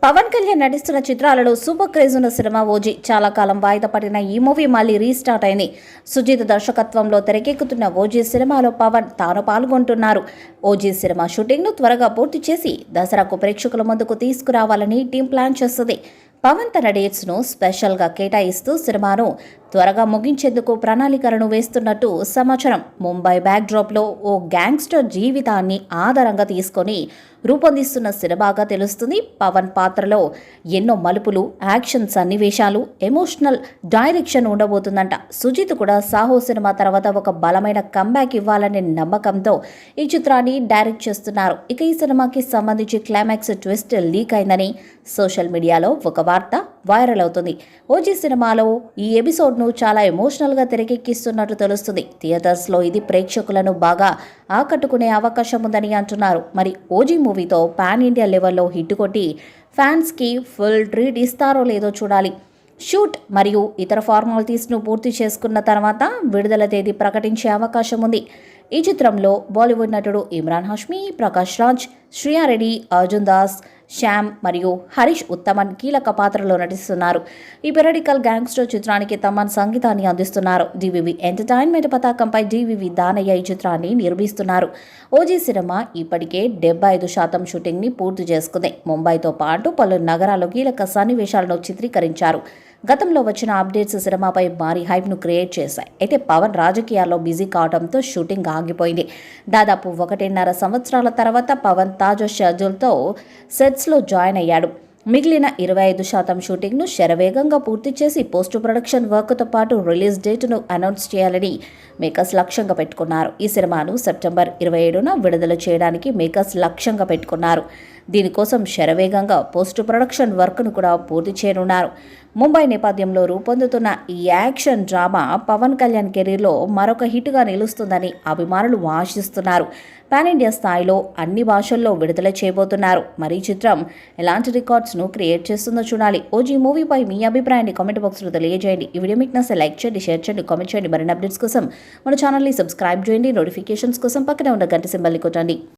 పవన్ కళ్యాణ్ నటిస్తున్న చిత్రాలలో super craze ఉన్న సినిమా ఓజీ. చాలా కాలం వాయిదా పడిన ఈ మూవీ మళ్ళీ రీస్టార్ట్ అయింది. సుజిత్ దర్శకత్వంలో తెరకెక్కుతున్న ఓజీ సినిమాలో పవన్ తాను పాల్గొంటున్నారు. ఓజీ సినిమా షూటింగ్ను త్వరగా పూర్తి చేసి దసరాకు ప్రేక్షకుల ముందుకు తీసుకురావాలని టీం ప్లాన్ చేస్తుంది. పవన్ తన డేట్స్ను స్పెషల్గా కేటాయిస్తూ సినిమాను త్వరగా ముగించేందుకు ప్రణాళికలను వేస్తున్నట్టు సమాచారం. ముంబై బ్యాక్డ్రాప్లో ఓ గ్యాంగ్స్టర్ జీవితాన్ని ఆధారంగా తీసుకొని రూపొందిస్తున్న సినిమాగా తెలుస్తుంది. పవన్ పాత్రలో ఎన్నో మలుపులు, యాక్షన్ సన్నివేశాలు, ఎమోషనల్ డైరెక్షన్ ఉండబోతుందంట. సుజిత్ కూడా సాహో సినిమా తర్వాత ఒక బలమైన కంబ్యాక్ ఇవ్వాలనే నమ్మకంతో ఈ చిత్రాన్ని డైరెక్ట్ చేస్తున్నారు. ఇక ఈ సినిమాకి సంబంధించి క్లైమాక్స్ ట్విస్ట్ లీక్ అయిందని సోషల్ మీడియాలో ఒక వార్త వైరల్ అవుతుంది. ఓజీ సినిమాలో ఈ ఎపిసోడ్ను చాలా ఎమోషనల్గా తెరకెక్కిస్తున్నట్టు తెలుస్తుంది. థియేటర్స్లో ఇది ప్రేక్షకులను బాగా ఆకట్టుకునే అవకాశం ఉందని అంటున్నారు. మరి ఓజీ మూవీతో పాన్ ఇండియా లెవెల్లో హిట్ కొట్టి ఫ్యాన్స్కి ఫుల్ ట్రీట్ ఇస్తారో లేదో చూడాలి. షూట్ మరియు ఇతర ఫార్మాలిటీస్ను పూర్తి చేసుకున్న తర్వాత విడుదల తేదీ ప్రకటించే అవకాశం ఉంది. ఈ చిత్రంలో బాలీవుడ్ నటుడు ఇమ్రాన్ హాష్మీ, ప్రకాష్ రాజ్, శ్రియా రెడ్డి, అర్జున్ దాస్, శ్యామ్ మరియు హరీష్ ఉత్తమన్ కీలక పాత్రలో నటిస్తున్నారు. ఈ పెరడికల్ గ్యాంగ్స్టర్ చిత్రానికి తమన్ సంగీతాన్ని అందిస్తున్నారు. డివివి ఎంటర్టైన్మెంట్ పతాకంపై డివివి దానయ్య ఈ చిత్రాన్ని నిర్మిస్తున్నారు. ఓజీ సినిమా ఇప్పటికే 75% షూటింగ్ని పూర్తి చేసుకుంది. ముంబైతో పాటు పలు నగరాల్లో కీలక సన్నివేశాలను చిత్రీకరించారు. గతంలో వచ్చిన అప్డేట్స్ సినిమాపై భారీ హైప్ను క్రియేట్ చేశాయి. అయితే పవన్ రాజకీయాల్లో బిజీ కావడంతో షూటింగ్ ఆగిపోయింది. దాదాపు 1.5 సంవత్సరాల తర్వాత పవన్ తాజా షెడ్యూల్తో సెట్స్లో జాయిన్ అయ్యాడు. మిగిలిన 25% షూటింగ్ను శరవేగంగా పూర్తి చేసి పోస్ట్ ప్రొడక్షన్ వర్క్తో పాటు రిలీజ్ డేట్ను అనౌన్స్ చేయాలని మేకర్స్ లక్ష్యంగా పెట్టుకున్నారు. ఈ సినిమాను సెప్టెంబర్ 27న విడుదల చేయడానికి మేకర్స్ లక్ష్యంగా పెట్టుకున్నారు. దీనికోసం శరవేగంగా పోస్ట్ ప్రొడక్షన్ వర్క్ను కూడా పూర్తి చేయనున్నారు. ముంబై నేపథ్యంలో రూపొందుతున్న ఈ యాక్షన్ డ్రామా పవన్ కళ్యాణ్ కెరీర్లో మరొక హిట్గా నిలుస్తుందని అభిమానులు ఆశిస్తున్నారు. పాన్ ఇండియా స్థాయిలో అన్ని భాషల్లో విడుదల చేయబోతున్నారు. మరి ఈ చిత్రం ఎలాంటి రికార్డ్స్ను క్రియేట్ చేస్తుందో చూడాలి. ఓజీ మూవీపై మీ అభిప్రాయాన్ని కామెంట్ బాక్స్లో తెలియజేయండి. ఈ వీడియో మీకు నచ్చితే లైక్ చేయండి, షేర్ చేయండి, కామెంట్ చేయండి. మరిన్ని అప్డేట్స్ కోసం మన ఛానల్ని సబ్స్క్రైబ్ చేయండి. నోటిఫికేషన్స్ కోసం పక్కనే ఉన్న గంట సింబల్ని కొట్టండి.